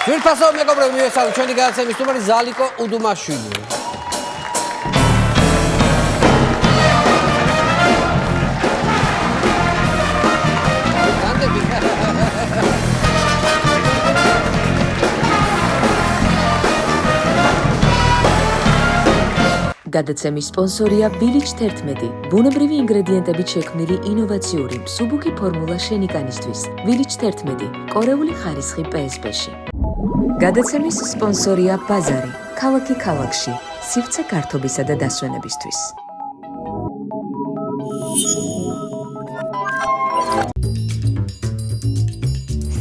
Ძვირფასო მეგობრებო, მივესალმებით ჩვენი გადაცემის სტუმარი ზალიკო უდუმაშვილი. გადაცემის სპონსორია Village 11. ბუნებრივი ინგრედიენტებით შექმნილი ინოვაციური მსუბუქი ფორმულა შენიკანისთვის. Village 11. კორეული ხარისხი PSP-ში. გადაცემის სპონსორია ბაზარი. ქალაქი ქალაქში. სივრცე გართობისა და დასვენებისთვის.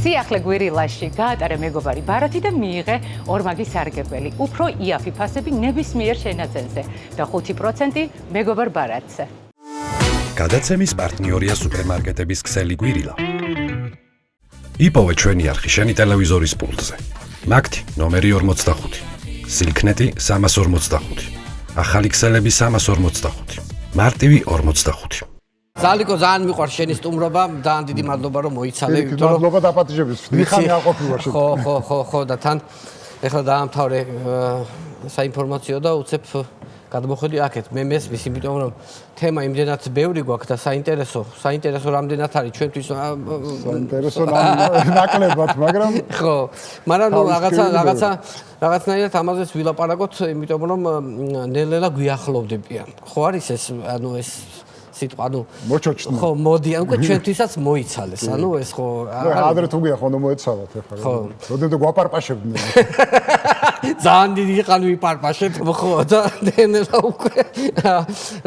სიახლე გვირილაში გაატარა მეგობარი ბარათი და მიიღე ორმაგი სარგებელი. უფრო იაფი ფასები ნებისმიერ შენაძენზე და 5% მეგობარ ბარათზე. გადაცემის პარტნიორია სუპერმარკეტების ქსელი გვირილა. იპოვე ჩვენი არხი შენი ტელევიზორის პულტზე. მაგთი ნომერი 45. სილქნეტი 345. ახალი ქსელები 345. მარტივი 45. ზალიკო ძალიან მიყვარს შენი სტუმრობა, ძალიან დიდი მადლობა რომ მოიცალე, იმიტომ რომ მადლობა დაპატიჟების. მიხანი აყოფილა შენ. ხო და თან ეხლა დაამთავრე საინფორმაციო და უცებ გადმოხედი აქეთ. მე მესმის, იმიტომ რომ თემა იმდენად ბევრი გვაქვს და საინტერესო რამდენად არის ჩვენთვის საინტერესო ნაკლებად, მაგრამ ხო, მაგრამ რაღაცნაირად ამაზეც ვილაპარაკოთ, იმიტომ რომ ნელ-ნელა გვიახლოვდებიან. ხო არის ეს, ეს სიტყვა, მოჩოჩნა. ხო, მოდი, უკვე ჩვენთვისაც მოიცალეს, ეს ხო. ადრე თუ გია ხონდო მოეცალათ ახლა. ხო. როდემდე გვაპარპაშებდნენ. ძალიან დიდი იყალვი პარპაშეთ, ხო და ნელა უკვე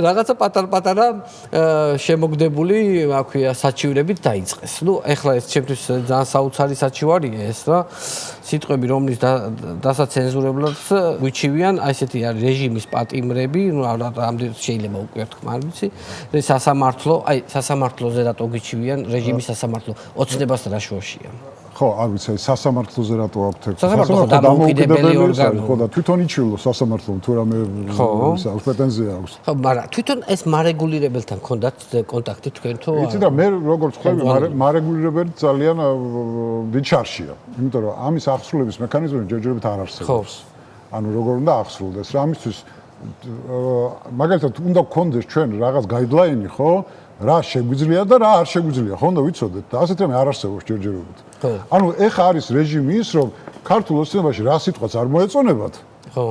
რაღაცა პატარ-პატარა შემოგდებული, რა ქვია, საჩივრებით დაიწყეს. ეხლა ეს ჩემთვის ძალიან საოცარი საჩივარია ეს რა. სიტყვები, რომლის დასაცენზურებლად გვიჩივიან, აი ესეთი არის რეჟიმის პატიმრები, რამდენად შეიძლება უკვე თქვა, არ ვიცი. სასამართლოზე რატო გვიჩივიან რეჟიმის სასამართლო ოცნებას რა შუაშია. ხო, არ ვიცი, სასამართლოზე რატო აქვთ ერთ სასამართლო დამოუკიდებელი ორგანო. ხო და თვითონ იჩივლო სასამართლომ თუ რამე პრეტენზია აქვს. ხო, მაგრამ თვითონ ეს მარეგულირებელთან ჰქონდათ კონტაქტი თქვენ თუ იცი და მე როგორც ხვდები, მარეგულირებელი ძალიან დიდ შარშია. იმიტომ რომ ამის აღსრულების მექანიზმი ჯერჯერობით არ არსებობს. ანუ როგორ უნდა აღსრულდეს რა ამისთვის მაგალითად უნდა გქონდეს ჩვენ რაღაც გაიდლაინი, ხო? რა შეგვიძლია და რა არ შეგვიძლია, ხო უნდა ვიცოდეთ და ასეთ რამე არ არსებობს ჯერჯერობით. ანუ ეხა არის რეჟიმი ის, რომ ქართულ ოცნებაში რა სიტყვაც არ მოეწონებათ. ხო.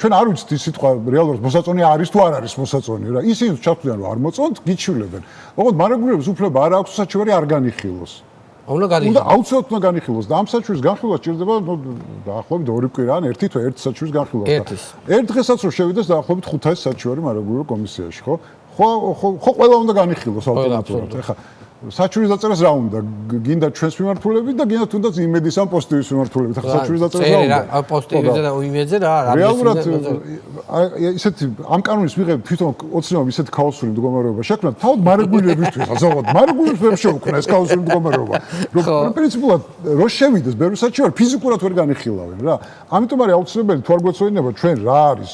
ჩვენ არ ვიცით ის სიტყვა რეალურად მოსაწონი არის თუ არ არის მოსაწონი რა. ისინი ჩათვლიან რომ არ მოწონთ, გიჩვლებენ. ოღონდ მარეგულირების უფლება არ აქვს საჩივარი არ განიხილოს. უნდა აუცილებლად უნდა განიხილოს და ამ საჩივრის განხილვა სჭირდება დაახლოებით 2 კვირა ან ერთი თვე ერთ საჩივრის განხილვა. ერთ დღესაც რომ შევიდეს დაახლოებით 500 საჩივარი მარეგულირებელ კომისიაში, ხო? ხო ყველა უნდა განიხილოს ავტომატურად. ეხლა საჩივრის დაწერას რა უნდა? გინდა ჩვენს მიმართულებით და გინდა თუნდაც იმედის ან პოსტივის მიმართულებით. ახლა საჩივრის დაწერას რა უნდა? პოსტივიზე და იმედზე რა არის? რეალურად ისეთი ამ კანონის მიღებით თვითონ ოცნებამ ისეთი ქაოსური მდგომარეობა შექმნა, თავად მარეგულირებისთვის, ზოგადად მარეგულირებს ვერ შეუქმნა ეს ქაოსური მდგომარეობა. რომ პრინციპულად რო შევიდეს ბევრი საჩივარი ფიზიკურად ვერ განიხილავენ რა. ამიტომ არის აუცილებელი თუ არ გვეცოდინება ჩვენ რა არის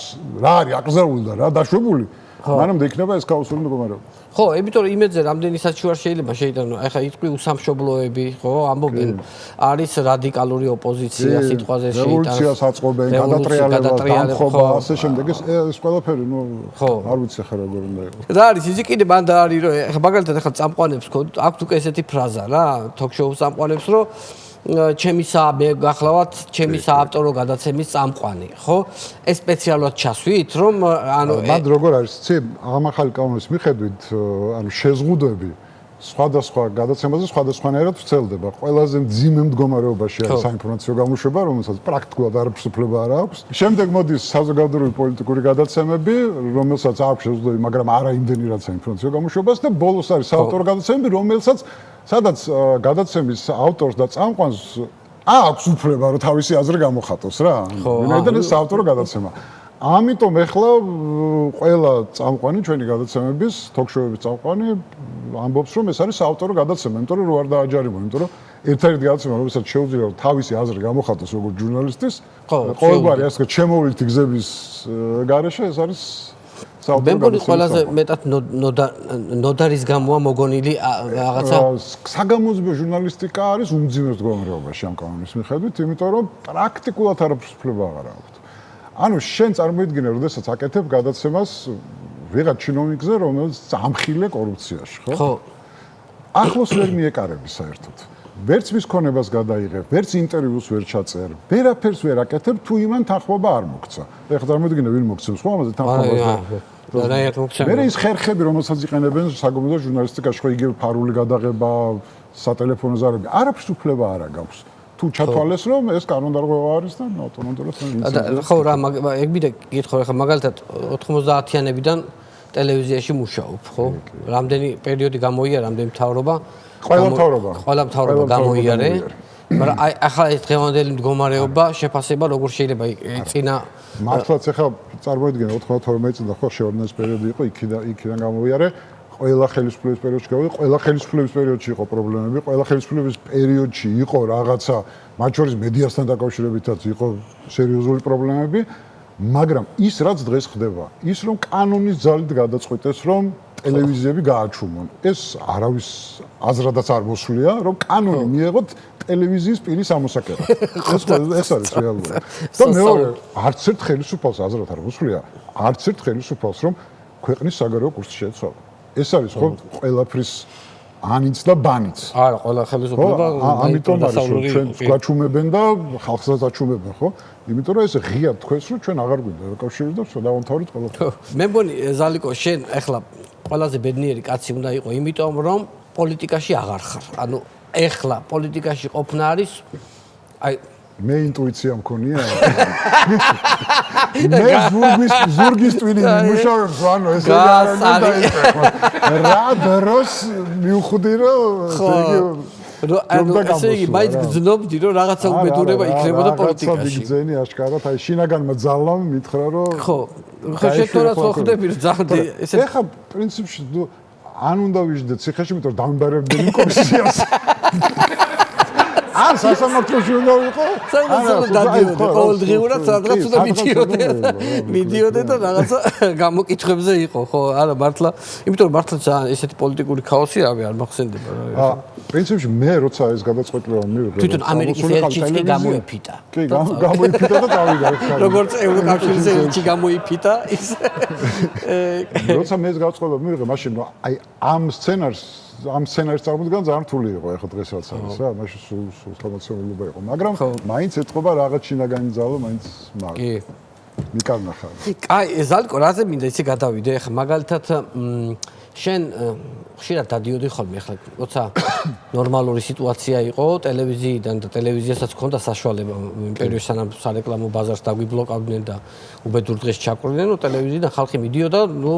აკრძალული და რა დაშვებული. მანამდე იქნება ეს ქაოსური მდგომარეობა. ხო, იმიტომ რომ იმედზე რამდენი საჩივარი შეიძლება შეიტანო, ახლა იტყვი უსამშობლოები, ხო, ამბობენ, არის რადიკალური ოპოზიცია სიტყვაზე შეიტანს. რევოლუციას აწყობენ, გადატრიალება, ასე შემდეგ ეს ყველაფერი, არ ვიცი ხა როგორ უნდა იყოს. რა არის ისი კიდე მან და არის რომ ახლა მაგალითად ახლა წამყვანებს აქვთ უკვე ესეთი ფრაზა რა, თოქ-შოუს წამყვანებს რომ ჩემი გახლავთ ჩემი საავტორო გადაცემის წამყვანი, ხო? ეს სპეციალურად ჩასვით, რომ ანუ მან როგორ არის, ცი ამ ახალი კანონის მიხედვით, ანუ შეზღუდვები სხვადასხვა გადაცემაზე სხვადასხვანაირად ვრცელდება. ყველაზე მძიმე მდგომარეობაში არის საინფორმაციო გამოშვება, რომელსაც პრაქტიკულად არაფრის უფლება არ აქვს. შემდეგ მოდის საზოგადოებრივი პოლიტიკური გადაცემები, რომელსაც აქვს შეზღუდვები, მაგრამ არა იმდენი რაც საინფორმაციო გამოშვებას და ბოლოს არის საავტორო გადაცემები, რომელსაც სადაც გადაცემის ავტორს და წამყვანს აქვს უფლება რომ თავისი აზრი გამოხატოს რა. ვინაიდან ეს საავტორო გადაცემა. ამიტომ ეხლა ყველა წამყვანი ჩვენი გადაცემების, თოქ-შოუების წამყვანი ამბობს რომ ეს არის საავტორო გადაცემა, იმიტომ რომ რო არ დააჯარიმო, იმიტომ რომ ერთ-ერთი გადაცემა, რომელსაც შეუძლია რომ თავისი აზრი გამოხატოს როგორც ჟურნალისტის, ყოველგვარი ასე ჩემოვლითი გზების გარეშე ეს არის მე მგონი ყველაზე მეტად ნოდარის გამოა მოგონილი რაღაცა საგამოძიებო ჟურნალისტიკა არის უმძიმეს მდგომარეობაში ამ კანონის მიხედვით, იმიტომ რომ პრაქტიკულად არაფრის უფლება აღარ აქვს. ანუ შენ წარმოიდგინე, როდესაც აკეთებ გადაცემას ვიღაც ჩინოვნიკზე, რომელიც ამხილე კორუფციაში, ხო? ხო. ახლოს ვერ მიეკარები საერთოდ. ვერც მის ქონებას გადაიღებ, ვერც ინტერვიუს ვერ ჩაწერ, ვერაფერს ვერ აკეთებ, თუ იმან თანხმობა არ მოგცა. ეხლა წარმოიდგინე, ვინ მოგცემს ხო ამაზე თანხმობას? მე ის ხერხები, რომელსაც იყენებენ საგამოძიებო ჟურნალისტიკაში, ხო იგივე ფარული გადაღება, სატელეფონო ზარები, არაფრის უფლება არ აქვს. თუ ჩათვალეს, რომ ეს კანონდარღვევა არის და ავტონომურად ხო რა, ეგ მინდა გითხრა, ხა მაგალითად 90-იანებიდან ტელევიზიაში მუშაობ, ხო? რამდენი პერიოდი გამოიარა, რამდენი მთავრობა? ყველა მთავრობა გამოიარე, მაგრამ აი ახლა ეს დღევანდელი მდგომარეობა შეფასება როგორ შეიძლება წინა მართლაც ახლა წარმოიდგინე 92 წელს ხო შეორდნეს პერიოდი იყო, იქიდან გამოიარე, ყველა ხელისუფლების პერიოდში გავიდა, ყველა ხელისუფლების პერიოდში იყო პრობლემები, ყველა ხელისუფლების პერიოდში იყო რაღაცა, მათ შორის მედიასთან დაკავშირებითაც იყო სერიოზული პრობლემები, მაგრამ ის რაც დღეს ხდება, ის რომ კანონის ძალით გადაწყვეტეს, რომ ტელევიზიები გააჩუმონ. ეს არავის აზრადაც არ მოსვლია, რომ კანონი მიეღოთ ტელევიზიის პირის ამოსაკერად. ეს არის რეალურად. და მეორე, არც ერთ ხელისუფალს აზრად არ მოსვლია, არც ერთ ხელისუფალს, რომ ქვეყნის საგარეო კურსი შეეცვალა. ეს არის ხო ყველაფრის ანიც და ბანიც. არა, ყველა ხელისუფლება ამიტომ არის რომ ჩვენ გვაჩუმებენ და ხალხსაც აჩუმებენ, ხო? იმიტომ რომ ეს ღია თქვენს რომ ჩვენ აღარ გვინდა დაკავშირდეს და დავამთავრეთ ყველაფერს. მე მგონი ზალიკო შენ ახლა ყველაზე ბედნიერი კაცი უნდა იყო, იმიტომ რომ პოლიტიკაში აღარ ხარ. ანუ ახლა პოლიტიკაში ყოფნა არის აი მე ინტუიცია მქონია. მე ზურგის ტვინი მუშაობს, ანუ ეს რა დროს მივხვდი რომ ესე იგი მაინც გძნობდი რომ რაღაცა უბედურება იქნებოდა პოლიტიკაში. გძენი აშკარად, აი შინაგანმა ძალამ მითხრა რომ ხო, შეთავაზ ხო ხდები რომ ზაღდი ესე ეხა პრინციპში ან უნდა ვიждდე ციხეში, იმიტომ რომ დამბარებდნენ კომისიას. ან სასამართლოში უნდა ვიყო? სასამართლოში დადიოდი, ყოველდღიურად სადღაც უნდა მიდიოდე და რაღაცა გამოკითხვებზე იყო, ხო, არა მართლა, იმიტომ რომ მართლა ძალიან ესეთი პოლიტიკური ქაოსი არ მახსენდება რა. პრინციპში მე როცა ეს გადაწყვეტილება მივიღე, თვითონ ამერიკის ელჩიც კი გამოიფიტა. კი, გამოიფიტა და დავიდა. როგორც ევროკავშირის ელჩი გამოიფიტა, ის როცა მე ეს გადაწყვეტილება მივიღე, მაშინ აი ამ სცენარის წარმოდგენა ძალიან რთული იყო ახლა დღესაც არის რა, მაშინ სულ სამოცულობა იყო, მაგრამ მაინც ეთყობა რაღაც შინაგანი ძალა, მაინც კი მიკარნახა. კაი, ზალკო, რაზე მინდა ისე გადავიდე, ახლა მაგალითად შენ ხშირად დადიოდი ხოლმე ახლა, როცა ნორმალური სიტუაცია იყო ტელევიზიიდან და ტელევიზიასაც ჰქონდა საშუალება იმ პერიოდში სანამ სარეკლამო ბაზარს დაგვიბლოკავდნენ და უბედურ დღეს ჩაკვირდნენ, ნუ ტელევიზიიდან ხალხი მიდიოდა, ნუ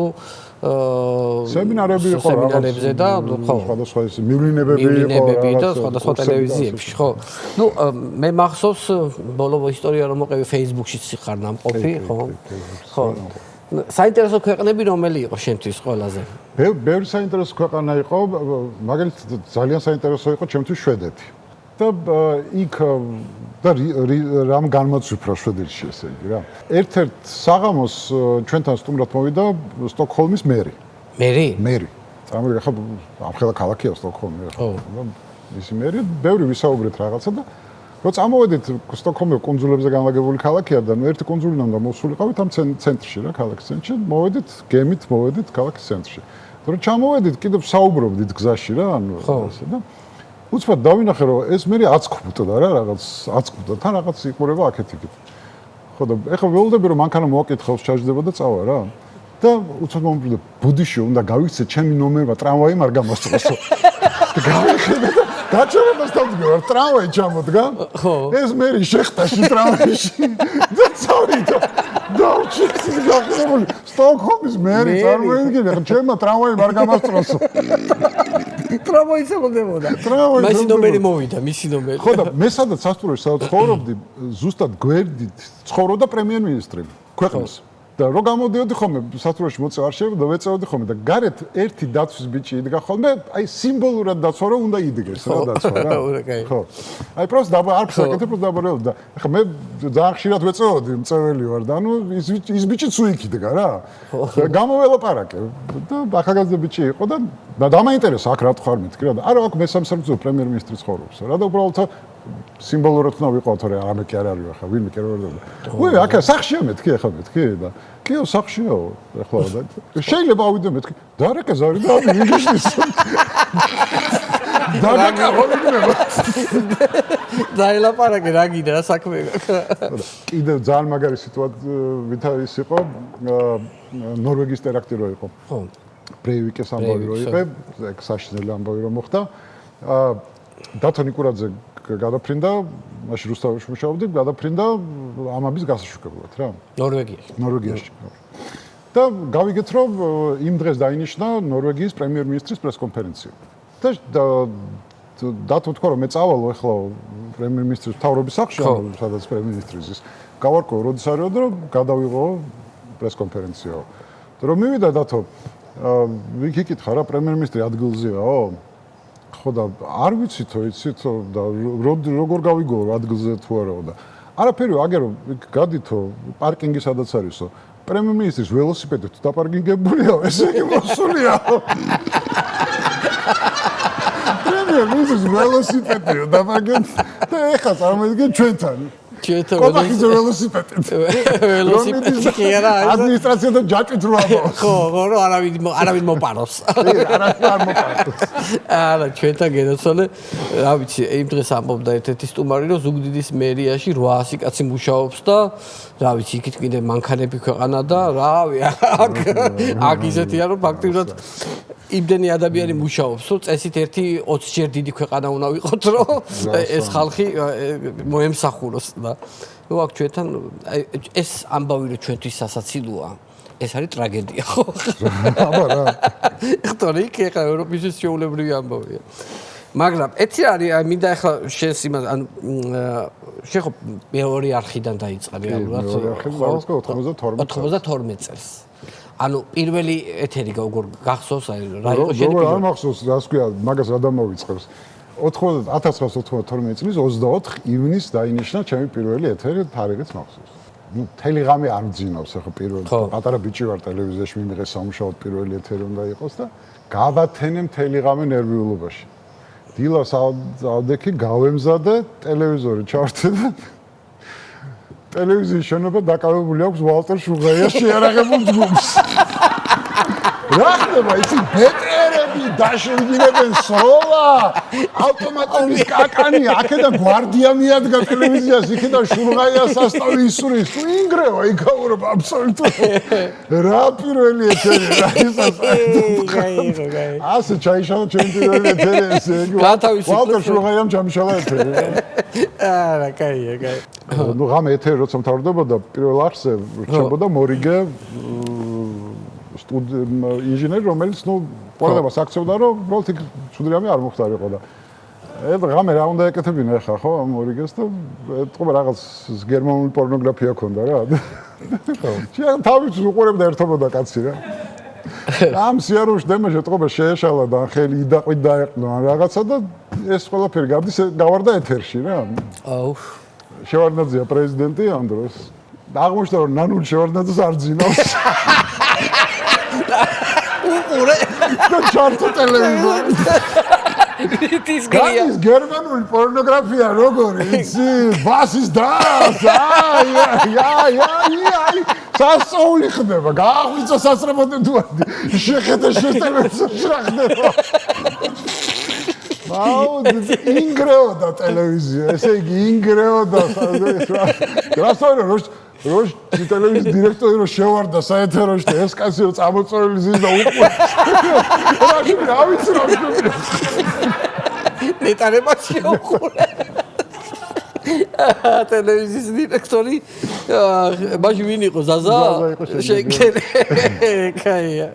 სემინარები იყო სემინარებზე და ხო სხვადასხვა მივლინებები და სხვადასხვა ტელევიზიებში ხო ნუ მე მახსოვს ბოლო ისტორია რომ მოყევი Facebook-შიც ხარ ნამყოფი ხო ხო საინტერესო ქვეყნები რომელი იყო შენთვის ყველაზე ბევრი საინტერესო ქვეყანა იყო მაგალითად ძალიან საინტერესო იყო ჩემთვის შვედეთი და იქ და რამ განმაცვიფრა შვედეთში ესე იგი რა. ერთ-ერთ საღამოს ჩვენთან სტუმრად მოვიდა სტოკჰოლმის მერი. მერი. წარმოიდგინე ხა ამხელა ქალაქია სტოკჰოლმი რა. ისი მერი ბევრი ვისაუბრეთ რაღაცა და რო წამოვედით სტოკჰოლმის კუნძულებზე განლაგებული ქალაქია და ერთი კუნძულიდან და მოსულიყავით ამ ცენტრში რა ქალაქის ცენტრში. მოვედით გემით მოვედით ქალაქის ცენტრში. რო ჩამოვედით კიდევ საუბრობდით გზაში რა ანუ ასე და უცბად დავინახე რომ ეს მე აცქვუტდა რა რაღაც აცქვუტდა თან რაღაც იყურება აქეთ-იქით. ხო და ეხლა ველოდები რომ მანქანა მოაკითხავს ჩაჯდება და წავა რა. და უცბად მომბრუნდა ბუდიშო უნდა გავიქცე ჩემი ნომერმა ტრამვაი არ გამოსწროსო. გავიხედე და გაჩერებას დავდგა ტრამვაი ჩამოდგა. ხო. ეს მე შეხტაში ტრამვაიში და წავიდა. დავჭიქს გახსოვული სტოკჰოლმის მერი წარმოიდგინე ხა ჩემმა ტრამვაი არ გამოსწროსო. ტრამვაი შემოდებოდა. მისი ნომერი მოვიდა, მისი ნომერი. ხო და მე სადაც სასტუმროში სადაც ცხოვრობდი, ზუსტად გვერდით ცხოვრობდა პრემიერ-მინისტრი ქვეყნის. და რო გამოდიოდი ხოლმე სათურაში მოწევა არ შეიძლება და ვეწეოდი ხოლმე და გარეთ ერთი დაცვის ბიჭი იდგა ხოლმე აი სიმბოლურად დაცვა რომ უნდა იდგეს რა დაცვა რა ხო აი პროს დაბა არ ფსაკეთებ დაბარელდა და ხა მე ძალიან ხშირად ვეწეოდი მწეველი ვარ და ანუ ის ბიჭი თუ იქ იდგა რა გამოველაპარაკე და ახალგაზრდა ბიჭი იყო და დამაინტერესა აქ რა თქვა არ მეთქი რა და არა აქ მესამსარძო პრემიერ-მინისტრი ცხოვრობს რა და უბრალოდ სიმბოლურად უნდა ვიყავთ რა ამე კი არ არის ახლა ვინმე კი არ ვარ უი აქ სახშია მეთქი ახლა მეთქი და კიო სახშიაო ახლა და შეიძლება ავიდე მეთქი დარეკა ზარი და ინგლისის დარეკა ხოლმე დაელაპარაკე რა გინდა რა საქმე კიდევ ძალიან მაგარი სიტუაცია ის იყო ნორვეგიის ტერაქტი რო იყო ხო ბრეივიკის ამბავი რო იყო ეგ საშინელი ამბავი რო მოხდა დათო ნიკურაძე გადაფრინდა, მაშინ რუსთავში მუშაობდი, გადაფრინდა ამაბის გასაშუქებლად რა. ნორვეგიაში. და გავიგეთ რომ იმ დღეს დაინიშნა ნორვეგიის პრემიერ-მინისტრის პრესკონფერენცია. და დათო თქვა რომ მე წავალო ახლა პრემიერ-მინისტრის მთავრობის სახლში, სადაც პრემიერ-მინისტრი ზის. გავარკვევ როდის არისო და რომ გადავიღო პრესკონფერენციაო. და რომ მივიდა დათო ვიკიკითხა რა პრემიერ-მინისტრი ადგილზეაო? ხო და არ ვიცითო, იცით და როგორ გავიგო ადგილზე თუ არაო და არაფერი აგერო გადითო პარკინგი სადაც არისო პრემიერ-მინისტრის ველოსიპედი თუ დაპარკინგებულია ესე იგი მოსულია პრემიერ-მინისტრის ველოსიპედიო დაპარკინგი და ეხლა წარმოგიდგენ ჩვენთან კობახის ველოსიპედით ველოსიპედი კი არა ადმინისტრაციიდან ჯაჭვით რო ამბობს ხო რო არავინ მოპაროს არავინ არ მოპაროს არა ჩვენთან გენაცვალე რა ვიცი იმ დღეს ამბობდა ერთ-ერთი სტუმარი რომ ზუგდიდის მერიაში 800 კაცი მუშაობს და რა ვიცი იქით კიდე მანქანები ქვეყანა და რავი აქ ისეთია რომ ფაქტიურად იმდენი ადამიანი მუშაობს რომ წესით ერთი 20 ჯერ დიდი ქვეყანა უნდა ვიყოთ რომ ეს ხალხი მოემსახუროს და ნუ აქ ჩვენთან ეს ამბავი რომ ჩვენთვის სასაცილოა ეს არის ტრაგედია ხო აბა რა ხტორი კი ხა ევროპის შეულებრივი ამბავია მაგრამ ეცი არის მინდა ახლა შენს იმას ანუ შეხო მეორე არხიდან დაიწყა რეალურად 92 წელს ანუ პირველი ეთერი როგორ გახსოვს რა იყო შენი როგორ არ მახსოვს რას ქვია მაგას რა დამოვიწყებს 1992 წლის 24 ივნისს დაინიშნა ჩემი პირველი ეთერი თარიღიც მახსოვს ну ტელეგრამი არ მძინავს ახლა პირველი პატარა ბიჭი ვარ ტელევიზიაში მიმიღე სამუშაოდ პირველი ეთერი უნდა იყოს და გავათენე ტელეგრამი ნერვიულობაში დილას ავდექი გავემზადე ტელევიზორი ჩავრთე და ტელევიზიის შენობა დაკავებული აქვს ვალტერ შუღაიას შეარაღებულ ჯგუფს. რა ხდება ისი ბეტერები დაშენგინებენ სროლა ავტომატების კაკანი აქედან გვარდია მიადგა ტელევიზიას იქიდან შუღაიას სასტავი ისურის თუ ინგრევა იქაურობა აბსოლუტურად რა პირველი ეთერი რა ისე ასე ჩაიშალა ჩემი პირველი ეთერი ესე ვალტერ შუღაიამ ჩამიშალა ეთერი არა კაია ну ღამე ეთერი როცა მთავრდებოდა პირველ არხზე რჩებოდა მორიგე ინჟინერი რომელიც ну პოლემას აქცევდა რომ უბრალოდ იქ ცუდრიამი არ მოხდარიყო და ეს ღამე რა უნდა ეკეთებინა ახლა ხო ამ მორიგეს და ეთყობა რაღაც გერმანული პორნოგრაფია ქონდა რა ხო თავის უყურებდა ერთობოდა კაცი რა ამ სიარულში დემოშ ეთყობა შეეშალა და ხელი იდაყვით დაეყნო ან რაღაცა და ეს ყველაფერი გავდის გავარდა ეთერში რა აუ შევარდნაძეა პრეზიდენტი ამ დროს აღმოჩნდა რომ ნანული შევარდნაძეს არ ძინავს უყურე და ჩართო ტელევიზორი ის გია გადის გერმანული პორნოგრაფია როგორი იცი ბასის დას აი სასწაული ხდება გააღვიძა სასწრაფოდან თუ შეხედა შეტელევიზორში რა ხდება აუ ინგრეოდა ტელევიზია ესე იგი ინგრეოდა გასწორე როშ ტელევიზიის დირექტორი რო შევარდა საეთეროში და ეს კაცი რო წამოწოლილი ზის და უყურე რა ვიცი რა ნეტარება შეუყურე ტელევიზიის დირექტორი მაშინ ვინ იყო ზაზა შეკერე კაია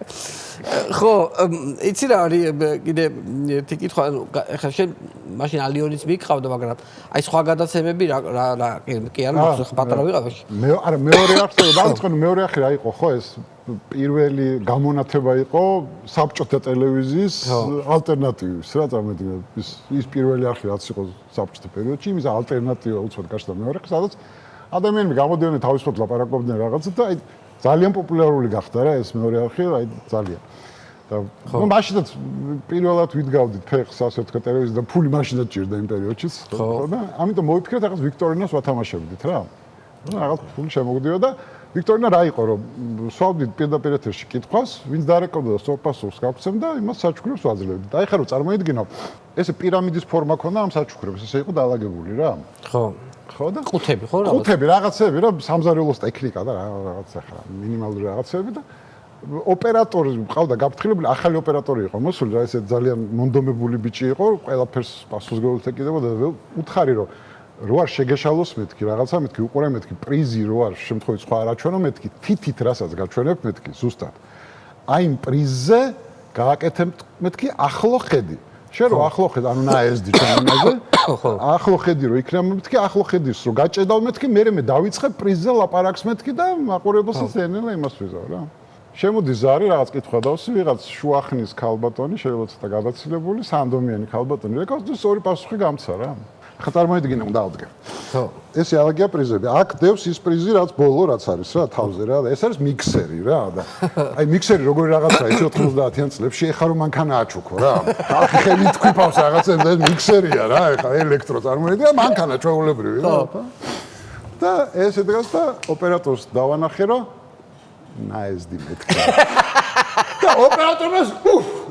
ხო, იცი რა არის კიდე ერთი კითხვა, ეხლა შენ მაშინ ალიონიც მიყავდა, მაგრამ აი სხვა გადაცემები რა კი არ მაქვს პატარა ვიყავში. არა მეორე არხი დაიწყო, მეორე არხი რა იყო, ხო ეს პირველი გამონათება იყო საბჭოთა ტელევიზიის ალტერნატივის რა წარმოიდგინე ის პირველი არხი რაც იყო საბჭოთა პერიოდში იმის ალტერნატივა უცბად გაჩნდა მეორე არხი სადაც ადამიანები გამოდიოდნენ თავისუფლად ლაპარაკობდნენ რაღაცა და აი ძალიან პოპულარული გახდა რა ეს მეორე არხი აი ძალიან და ნუ მაშინაც პირველად ვიდგავდით ფეხს ასე თქვა ტელევიზიაზე და ფული მაშინაც ჭირდა იმ პერიოდშიც ხო და ამიტომ მოვიფიქრეთ რაღაც ვიქტორინას ვათამაშებდით რა რაღაც ფული შემოგდიოდა ვიქტორინა რა იყო რომ სვავდით პირდაპირ ეთერში კითხვას ვინც დარეკავდა და სოფასოვს გავცემდა იმას საჩუქრებს ვაძლევდით და ეხლა რომ წარმოიდგინო ესე პირამიდის ფორმა ქონდა ამ საჩუქრებს ესე იყო დაალაგებული რა ხო და ყუთები ხო რა ყუთები რაღაცები რა სამზარეულოს ტექნიკა და რაღაც ახლა მინიმალური რაღაცები და ოპერატორი ყავდა გაფრთხილებული ახალი ოპერატორი იყო მოსული რა ესე ძალიან მონდომებული ბიჭი იყო ყველაფერს პასუხისმგებლობით ეკიდებოდა და უთხარი რომ რო არ შეგეშალოს მეთქი რაღაცა მეთქი უყურე მეთქი პრიზი რო არ შემთხვევით სხვა არაჩვენო მეთქი თითით რასაც გაჩვენებ მეთქი ზუსტად აი იმ პრიზზე გააკეთებ მეთქი ახლო ხედი შენ რო ახლო ხედი ანუ ნაეზდი ჩემზე ახლო ხედი რო იქნება მეთქი ახლო ხედის რო გაჭედავ მეთქი მე დავიწყებ პრიზზე ლაპარაკს მეთქი და მაყურებელსაც ენელა იმას ვიზავ რა შემოდის ზარი რაღაც კითხვა დავსი ვიღაც შუახნის ქალბატონი შეიძლება ცოტა გადაცილებული სანდომიანი ქალბატონი რეკავს და სწორი პასუხი გამცა რა ხა წარმოიდგინე უნდა ავდგე. ხო. ეს ალაგია პრიზები. აქ დევს ის პრიზი რაც ბოლო რაც არის რა თავზე რა და ეს არის მიქსერი რა და აი მიქსერი როგორი რაღაცაა ეს 90-იან წლებში ეხა რომ მანქანა აჩუქო რა. ხალხი ხელით თქიფავს რაღაცებს და მიქსერია რა ეხა ელექტრო წარმოიდგინე მანქანა ჩვეულებრივი რა. და ესე დგას და ოპერატორს დავანახე რომ ნაეზდი მეთქი. და ოპერატორს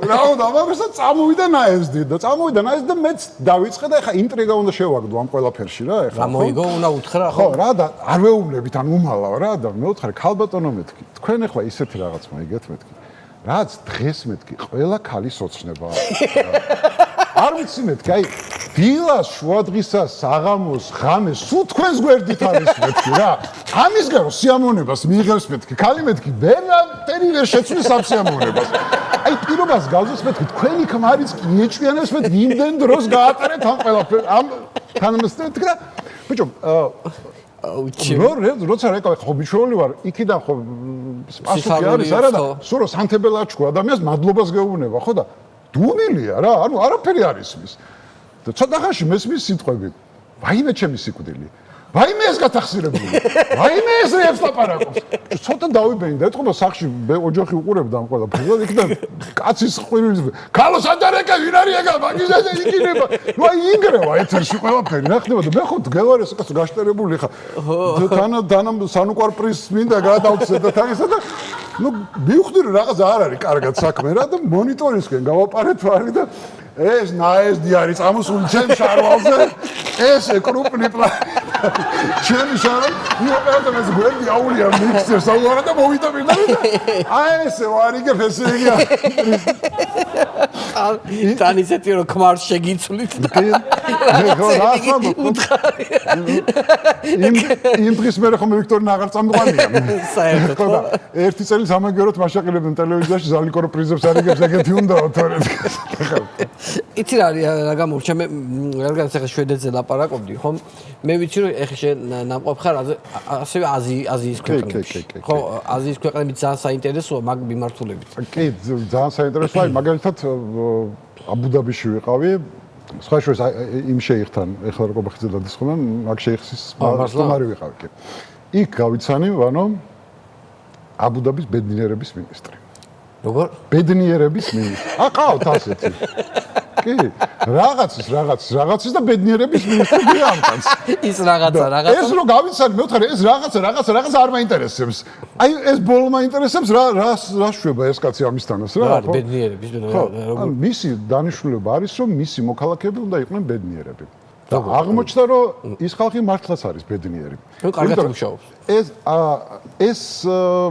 რა უნდა მაგას და წამოვიდა ნაეზდი და წამოვიდა ნაეზდი და მეც დავიწყე და ეხა ინტრიგა უნდა შევაგდო ამ ყველაფერში რა ეხა რა მოიგო უნდა უთხრა ხო რა და არ ვეუბნებით ან უმალავ რა და მე ვთხარი ქალბატონო მეთქი თქვენ ეხლა ისეთი რაღაც მოიგეთ მეთქი რაც დღეს მეთქი ყველა ქალის ოცნებაა არ ვიცი მეთქი აი დილას შუადღისას საღამოს ღამეს სულ თქვენს გვერდით არის მეთქი რა ამის გარო სიამოვნებას მიიღებს მეთქი ქალი მეთქი ვერაფერი ვერ შეცვლის ამ სიამოვნებას აი პირობას გავზეს მეთქი თქვენი ქმარიც კი ეჭვიანებს მეთქი იმდენ დროს გაატარეთ ამ ყველაფერს ამ თანამედროვე და ბიჭო როცა რეკავ ხო ბიჭოლი ვარ იქიდან ხო პასუხი არის არა და სულ რო სანთებელ აჩქო ადამიანს მადლობას გეუბნება ხო და დუმილია რა ანუ არაფერი არ ისმის და ცოტა ხანში მესმის სიტყვები ვაიმე ჩემი სიკვდილი ვაიმე ეს გათახსირებული ვაიმე ეს რეებს ლაპარაკობს ცოტა დავიბენი და ეთქობა სახში ოჯახი უყურებდა ამ ყველაფერს და იქიდან კაცის ყვირილის ქალო სადარეკა ვინ არის ეგა მაგიზე იქნება ნუ აი ინგრევა ეთერში ყველაფერი რა ხდება და მე ხო გელარეს კაცო გაშტერებული ხა თანამ სანუკვარ პრიზს მინდა გადავცე და თაგისა და ნუ მივხვდი რომ რაღაც არ არის კარგად საქმე რა და მონიტორინგსკენ გავაპარეთ ვარი და ეს ნაეზდი არის წამოსული ჩემ შარვალზე ესე კრუპნი პლანი ჩემი შარვალ ოპერატორს გვერდი აულია მიქსერს აუარა და მოვიდა მინდა აი ესე ვარიგებ ესე იგი თან ისეთი რომ ქმარს შეგიცვლით ხო რასა იმ დღის მერე ხომ ვიქტორინა აღარ წამყვანია საერთოდ ერთი წელი სამაგიეროდ მაშაყილებდნენ ტელევიზიაში ზალიკორო პრიზებს არიგებს ეგეთი უნდაო თორე იცი რა გამორჩა მე რადგან ახლა შვედეთზე ლაპარაკობდი ხო მე ვიცი რომ ახლა შენ ნამყოფ ხარ ასევე აზიის ქვეყნებში ხო აზიის ქვეყნები ძალიან საინტერესოა მაგ მიმართულებით კი ძალიან საინტერესოა მაგალითად აბუდაბიში ვიყავი სხვა შორის იმ შეიხთან ახლა როგორ ბახიძე დადისხმენ მაგ შეიხის სტუმარი ვიყავი კი იქ გავიცანი ვანო აბუდაბის ბედნიერების მინისტრი როგორ ბედნიერების მინისტრი აყავთ ასეთი კი რაღაცის და ბედნიერების მინისტრი ამკანს ის რაღაცა ეს რო გავიცანი მე ვთქარი ეს რაღაცა არ მაინტერესებს აი ეს ბოლო მაინტერესებს რა შვება ეს კაცი ამისთანაც რა რა ბედნიერების როგორ მისი დანიშნულება არის რომ მისი მოქალაქეები უნდა იყვნენ ბედნიერები და აღმოჩნდა რომ ის ხალხი მართლაც არის ბედნიერი ნუ კარგად მუშაობს ეს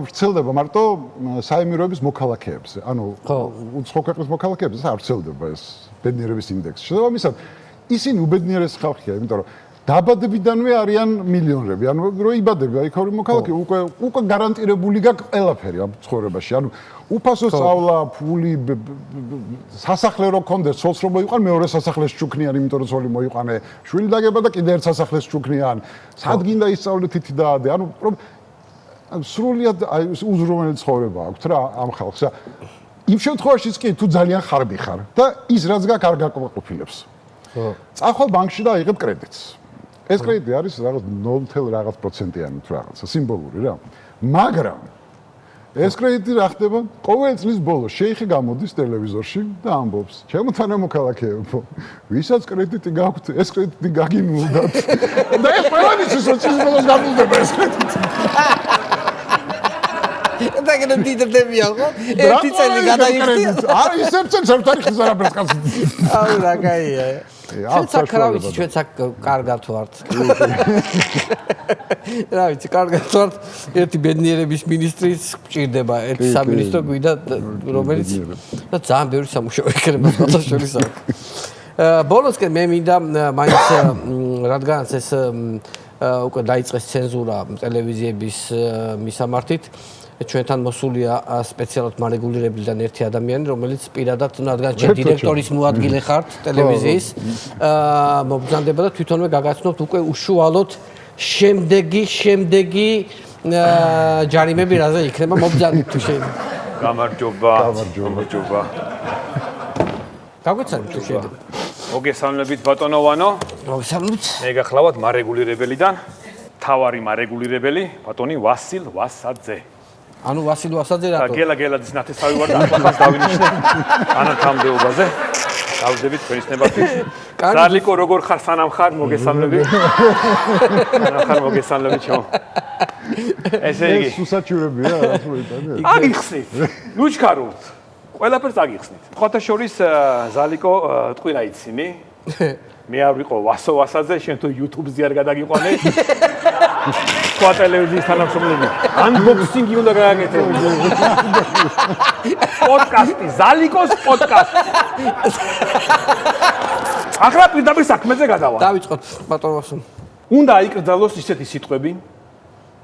ვრცელდება მარტო საემიროების მოქალაქეებზე ანუ უცხო ქვეყნის მოქალაქეებზე არ ვრცელდება ეს ბედნიერების ინდექსი. შესაბამისად, ისინი უბედნიერეს ხალხია, იმიტომ რომ დაბადებიდანვე არიან მილიონები. ანუ რო იბადები აი ხორი მოქალაქე უკვე გარანტირებული გაქვს ყველაფერი ამ ცხოვრებაში. ანუ უფასო სწავლა, ფული, სასახლე რო კონდეს, ცოლს რო მოიყვან, მეორე სასახლეს ჩუქნიან, იმიტომ რომ ცოლი მოიყვანე, შვილი დაგება და კიდე ერთ სასახლეს ჩუქნიან. სადგინდა ისწავლე თითი დაადე. ანუ სრულიად აი უზრუნველი ცხოვრება აქვს რა ამ ხალხს. იმ შემთხვევაშიც კი თუ ძალიან ხარბი ხარ და ის რაც გაქვს არ გაკმაყოფილებს. წახვალ ბანკში და აიღებ კრედიტს. ეს კრედიტი არის რაღაც 0 რაღაც პროცენტიანი თუ რაღაცა სიმბოლური რა. მაგრამ ეს კრედიტი რა ხდება? ყოველ წლის ბოლოს შეიხი გამოდის ტელევიზორში და ამბობს: "ჩემო თანამოქალაქეებო, ვისაც კრედიტი გაქვთ, ეს კრედიტი გაგინულდათ." და ეს ყველამის წლის ბოლოს გამოვდება ეს კრედიტი. და გენო დიდდებია ხო? ერთი წელი გადაიხდი. არა, ის ერთ წელს არ თარიღს არაფერს კაც. აუ რა კაია. ჩვენ საკრავით ჩვენ კარგად ვართ. რა ვიცი, კარგად ვართ. ერთი ბედნიერების მინისტრიც გჭირდება, ერთი სამინისტრო გვიდა რომელიც და ძალიან ბევრი სამუშაო იქნება სხვადასხვა აქვს. ბოლოსკენ მე მინდა მაინც რადგანაც ეს უკვე დაიწყეს ცენზურა ტელევიზიების მისამართით ჩვენთან მოსულია სპეციალურად მარეგულირებიდან ერთი ადამიანი, რომელიც პირადად რადგან ჩვენ დირექტორის მოადგილე ხართ ტელევიზიის, მობრძანდება და თვითონვე გაგაცნობთ უკვე უშუალოდ შემდეგი ჯარიმები რაზე იქნება მობრძანებით თუ შეიძლება. გამარჯობა. გაგვეცანით თუ შეიძლება. მოგესალმებით ბატონოვანო. მოგესალმებით. მე გახლავთ მარეგულირებელიდან, თავარი მარეგულირებელი, ბატონი ვასილ ვასაძე. ანუ ვასილ ვასაძე რატო? გელადის ნათესავი ვარ და ახლა დავინიშნე ანათამდეობაზე. დავდებით თქვენის ნებართვით. ზალიკო როგორ ხარ სანამ ხარ მოგესალმებით. სანამ ხარ მოგესალმებით ჩემო. ესე იგი. სუსაჩურებია რა თქმა უნდა. აგიხსნით. ლუჩქაროთ. ყველაფერს აგიხსნით. ხოთა შორის ზალიკო ტყვირა იცინი. მე არ ვიყო ვასო ვასაძე, შენ თუ YouTube-ზე არ გადაგიყვანე. სხვა ტელევიზიის თანამშრომლები. Unboxing-ი უნდა გააკეთო. პოდკასტი, ზალიკოს პოდკასტი. ახლა პირდაპირ საქმეზე გადავალ. დავიწყოთ ბატონო. უნდა აიკრძალოს ისეთი სიტყვები,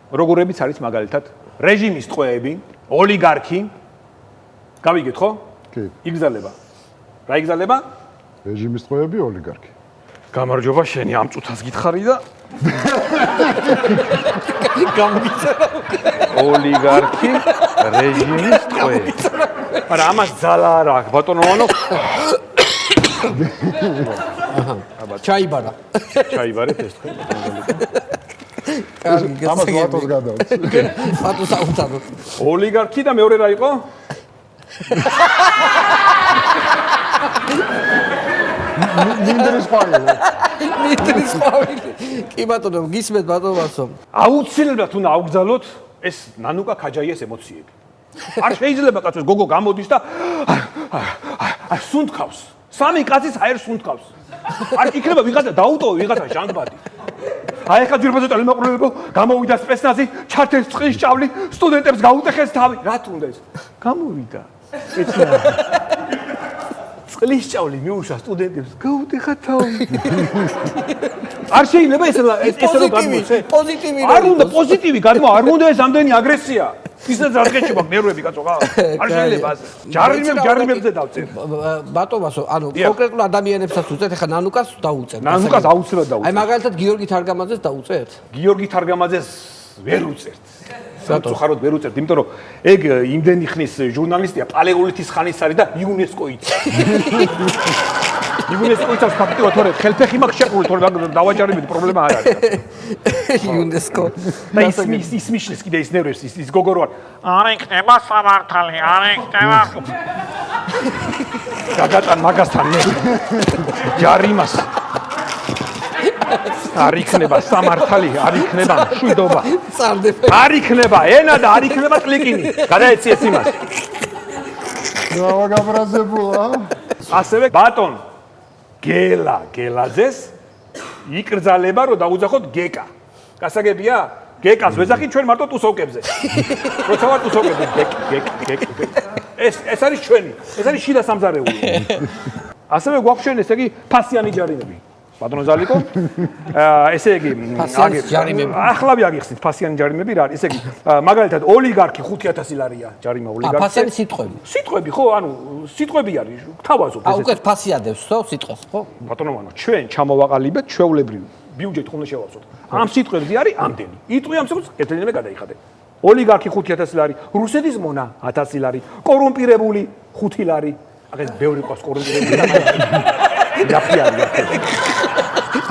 როგორებიც არის მაგალითად რეჟიმის ტყვეები, ოლიგარქი. გავიგეთ ხო? კი. იგზალება. რა იგზალება? რეჟიმის ტყვეები, ოლიგარქი. გამარჯობა, შენი ამ წუთას გითხარი და გამიგიწევა. ოლიგარქი რეჟიმის ტყვეები. არა, ამას ძალა არ აქვს, ბატონოვანო. ჩაიბარა. ჩაიბარეთ ეს თქვენ. ამას ვატოს გადავთ. ვატოს აუწადოთ. ოლიგარქი და მეორე რა იყო? მინდრის ყვავილი. მინდრის ყვავილი. კი ბატონო, გისმენთ ბატონო. აუცილებლად უნდა აუგზავნოთ ეს ნანუკა ქაჯაიას ემოციები. არ შეიძლება კაცო გოგო გამოდის და სუნთქავს. სამი კაცის აერს სუნთქავს. არ იქნება ვიღაცა დაუტოვო ვიღაცა ჟანგბადი. აი ხა ძირფაზე ტელემაყურებლებო გამოვიდა სპეცნაზი, ჩართეს წყლის ჭავლი, სტუდენტებს გაუტეხეს თავი. რა თუნდა ეს? გამოვიდა. სპეცნაზი. წყლის ჭავლი მიუშა სტუდენტებს, გაუტეხა თავი. არ შეიძლება ესე რომ გადმოიცე. პოზიტივი. არ უნდა პოზიტივი გადმო, არ უნდა ეს ამდენი აგრესია. ისეთ ზარგეში მაგ ნერვები კაცო ხა. არ შეიძლება ასე. ჯარიმებზე დავწერ. ბატონო, ანუ კონკრეტულ ადამიანებსაც უწევთ, ეხლა ნანუკას დაუწევთ. ნანუკას აუცილებლად დავუწევთ. აი მაგალითად გიორგი თარგამაძეს დაუწევთ? გიორგი თარგამაძეს ვერ უწევთ. საერთოდ ვერ უწევთ, იმიტომ რომ ეგ იმდენი ხნის ჟურნალისტია, პალეოლითის ხანის არის და იუნესკო იცავს. იუნესკო იცავს ფაქტიურად, თორე ხელფეხი მაქვს შეყრული, თორე დავაჯარებიდი, პრობლემა არ არის. იუნესკო. და ის მიშლის კიდე ის ნერვებს, ის გოგო რო არ. არ იქნება სამართალი, არ იქნება. გაგატან მაგასთან მე. ჯარიმას. არ იქნება სამართალი, არ იქნება მშვიდობა. წარდება. არ იქნება ენა და არ იქნება კლიკინი. გადაეციეს იმას. გავაგაბრაზებულა. ასევე ბატონ გელაძეს იკრძალება რომ დაუძახოთ გეკა. გასაგებია? გეკას ვეძახით ჩვენ მარტო ტუსოვკებზე. როცა ვარ ტუსოვკებზე გეკ. ეს არის ჩვენი. ეს არის შიდა სამზარეული. ასევე გვაქვს ჩვენ ესე იგი ფასიანი ჯარიმები. ბატონო ზალიკო. ესე იგი, ფასიანის ჯარიმები. ახლავე აგიხსნით ფასიანი ჯარიმები რა არის. ესე იგი, მაგალითად ოლიგარქი 5000 ლარია ჯარიმა ოლიგარქი. ფასიანი სიტყვები. სიტყვები ხო, ანუ სიტყვები არის, თავაზობ აა უკეთ ფასიადებს ხო სიტყვას ხო? ბატონო მანო, ჩვენ ჩამოვაყალიბეთ ჩვეულებრივ ბიუჯეტი ხომ შევავსოთ. ამ სიტყვებზე არის ამდენი. იტყვი ამ სიტყვას კეთილინებე გადაიხადე. ოლიგარქი 5000 ლარი, რუსეთის მონა 1000 ლარი, კორუმპირებული 5 ლარი. აღეს ბევრი ყავს კორუმპირებული. იაფია.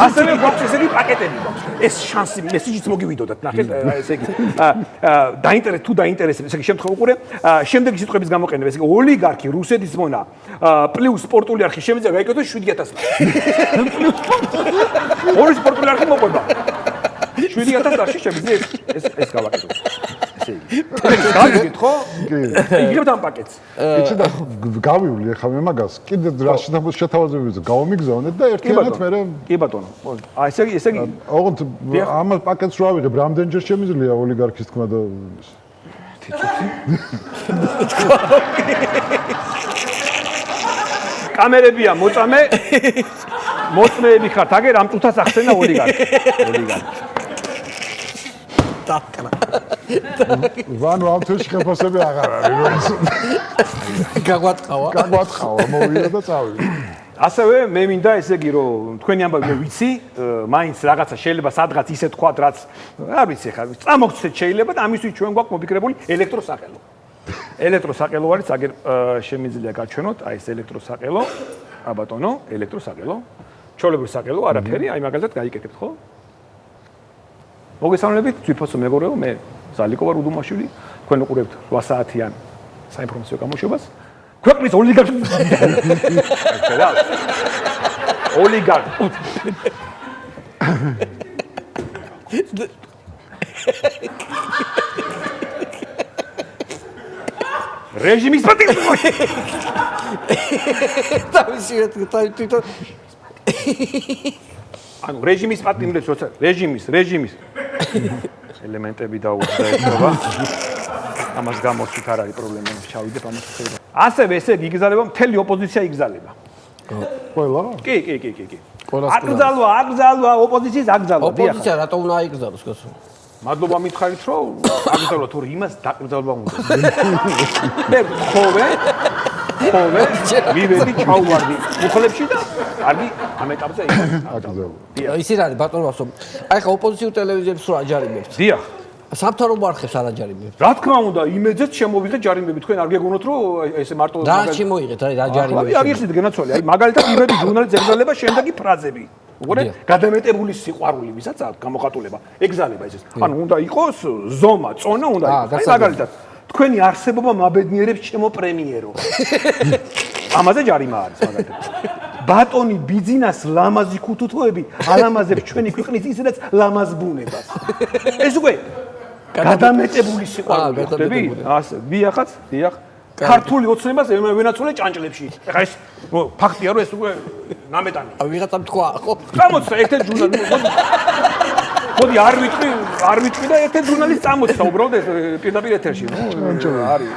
ასევე გვაქვს ესეთი პაკეტები გვაქვს. ეს შანსი მესიჯიც მოგივიდოდათ. ნახეთ, ესე იგი, დაინტერესებს, ესე იგი, შემთხვევა უყურე, შემდეგი სიტყვების გამოყენება, ესე იგი, ოლიგარქი რუსეთის მონა პლუს სპორტული არხი შემიძლია გაიკეთოს 7000 ლარი. ორი სპორტული არხი მოყვება. 7000 ლარში შემიძლია ეს გავაკეთოთ. ესე იგი. გავიგეთ ხო? კი. იგივე ამ პაკეტს. იცი და გავივლი ახლა მე მაგას. კიდე რა შეთავაზებებზე გავამიგზავნეთ და ერთიანად მე კი ბატონო. ესე იგი, ოღონდ ამ პაკეტს რა ვიღებ, რამდენჯერ შემიძლია ოლიგარქის თქმა და კამერებია მოწამე. მოწმეები ხართ, აგერ ამ წუთას ახსენა ოლიგარქი. ვანო ამ თვეში ხელფასები აღარ არის. გაგვატყავა, მოვიდა და წავიდა. ასევე მე მინდა ესე იგი რომ თქვენი ამბავი მე ვიცი, მაინც რაღაცა შეიძლება სადღაც ისე თქვა რაც არ ვიცი ხა, წამოგცეთ შეიძლება და ამისთვის ჩვენ გვაქვს მოფიქრებული ელექტროსაყელო. ელექტროსაყელო არის, აგერ შემიძლია გაჩვენოთ, აი ეს ელექტროსაყელო, აბატონო, ელექტროსაყელო. ჩვეულებრივი საყელო არაფერი, აი მაგალითად გაიკეთებთ, ხო? მოგესალმებით, თვითფოსო მეგობრებო, მე ზალიკო ვარ უდუმაშვილი, თქვენ უყურებთ 8 საათიან საინფორმაციო გამოშვებას. ქვეყნის ოლიგარქი. ოლიგარქი. რეჟიმის პატიმრობა. თავისით ანუ რეჟიმის პატიმრებს როცა რეჟიმის ელემენტები დაუძლებება. ამას გამოსვით არ არის პრობლემა, ჩავიდებ ამას ხდება. ასევე ესე იგზალება მთელი ოპოზიცია იგზალება. ყველა? კი. აკრძალვა ოპოზიციის აკრძალვა. ოპოზიცია რატო უნდა აიგზავნოს გასო? მადლობა მითხარით, რომ აკრძალვა თუ იმას დაკრძალვა უნდა. მე ხოვე მივედი ჩაუვარდი მუხლებში და კარგი ამ ეტაპზე აკრძალვა. ისი რა არის ბატონო ვასო? აი ხა ოპოზიციურ ტელევიზიებს რა აჯარიმებთ? დიახ. სამთავრობო არხებს არ აჯარიმებთ? რა თქმა უნდა, იმედზეც შემოვიღეთ ჯარიმები. თქვენ არ გეგონოთ, რომ ესე მარტო რა შემოიღეთ, რა ჯარიმები? აგიხსნით გენაცვალი. აი მაგალითად იმედი ჟურნალის ეგზალება, შემდეგი ფრაზები. უყურე, გადამეტებული სიყვარული, ვისაც აქვს გამოხატულება. ეგზალება ეს. ანუ უნდა იყოს ზომა, წონა უნდა იყოს. აი მაგალითად, თქვენი არსებობა მაბედნიერებს ჩემო პრემიერო. ამაზე ჯარიმა არის მაგალითად. ბატონი ბიძინას ლამაზი ქუთუთოები ალამაზებს ჩვენი ქვეყნის ისედაც ლამაზ ბუნებას. ეს უკვე გადამეტებული სიყვარული ხდები? ასე, დიახ. ქართული ოცნებას ვენაცვლე ჭანჭლებში. ეხლა ეს ფაქტია, რომ ეს უკვე ნამეტანია. ვიღაცამ თქვა, ხო? წამოწვა ერთ-ერთ ჟურნალისტს. მოდი არ ვიტყვი და ერთ-ერთ ჟურნალისტს წამოწვა უბრალოდ ეს პირდაპირ ეთერში. არის.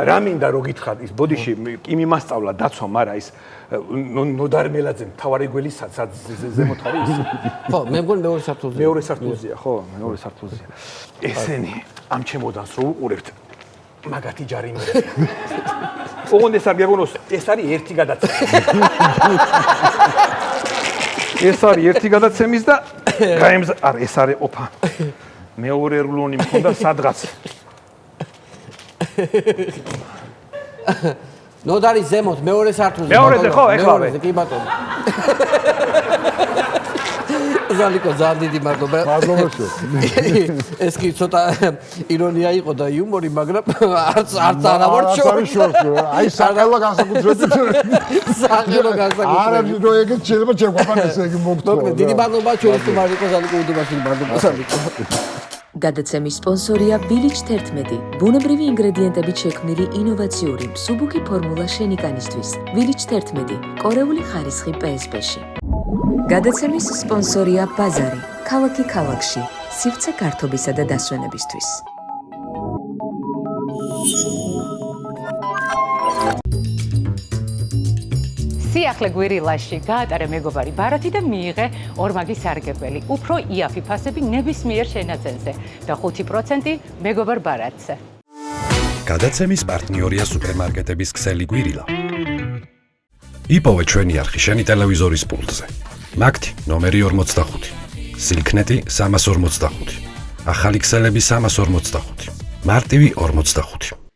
რა მინდა რომ გითხრათ, ის ბოდიში კი მიმასწავლა დაცვა, მაგრამ ის ნოდარ მელაძე მთავარი გველი ზემოთ არის. ხო, მე მგონი მეორე სართულზე. მეორე სართულზეა, ხო, მეორე სართულზეა. ესენი ამ ჩემოდანს რო უყურებთ მაგათი ჯარიმები. ოღონდ ეს არ გეგონოს, ეს არის ერთი გადაცემა. ეს არის ერთი გადაცემის და გაემზა არ ეს არის ყოფა. მეორე რულონი მქონდა სადღაც. ნოდარი ზემოთ მეორე სართულზე. მეორეზე ხო, ეხლავე. კი ბატონო. ზალიკო ძალიან დიდი მადლობა. ეს კი ცოტა ირონია იყო და იუმორი, მაგრამ არც არა ვარჩოვის. აი საყელო განსაკუთრებით. არა, რო ეგეც შეიძლება შეგვაფანეს ესე იგი მოგთხოვ. დიდი მადლობა ჩვენი სტუმარი იყო ზალიკო უდუბაშვილი. მადლობა ზალიკო. გადაცემის სპონსორია ბილიჩ 11. ბუნებრივი ინგრედიენტებით შექმნილი ინოვაციური მსუბუქი ფორმულა შენიკანისთვის. ბილიჩ 11. კორეული ხარისხი PSP-ში. გადაცემის სპონსორია ბაზარი. ქალაქი ქალაქში. სივრცე გართობისა და დასვენებისთვის. სიახლე გვირილაში გაატარე მეგობარი ბარათი და მიიღე ორმაგი სარგებელი. უფრო იაფი ფასები ნებისმიერ შენაძენზე და 5% მეგობარ ბარათზე. გადაცემის პარტნიორია სუპერმარკეტების ქსელი გვირილა. იპოვე ჩვენი არხი შენი ტელევიზორის პულტზე. მაგთი ნომერი 45. სილქნეტი 345. ახალი ქსელები 345. მარტივი 45.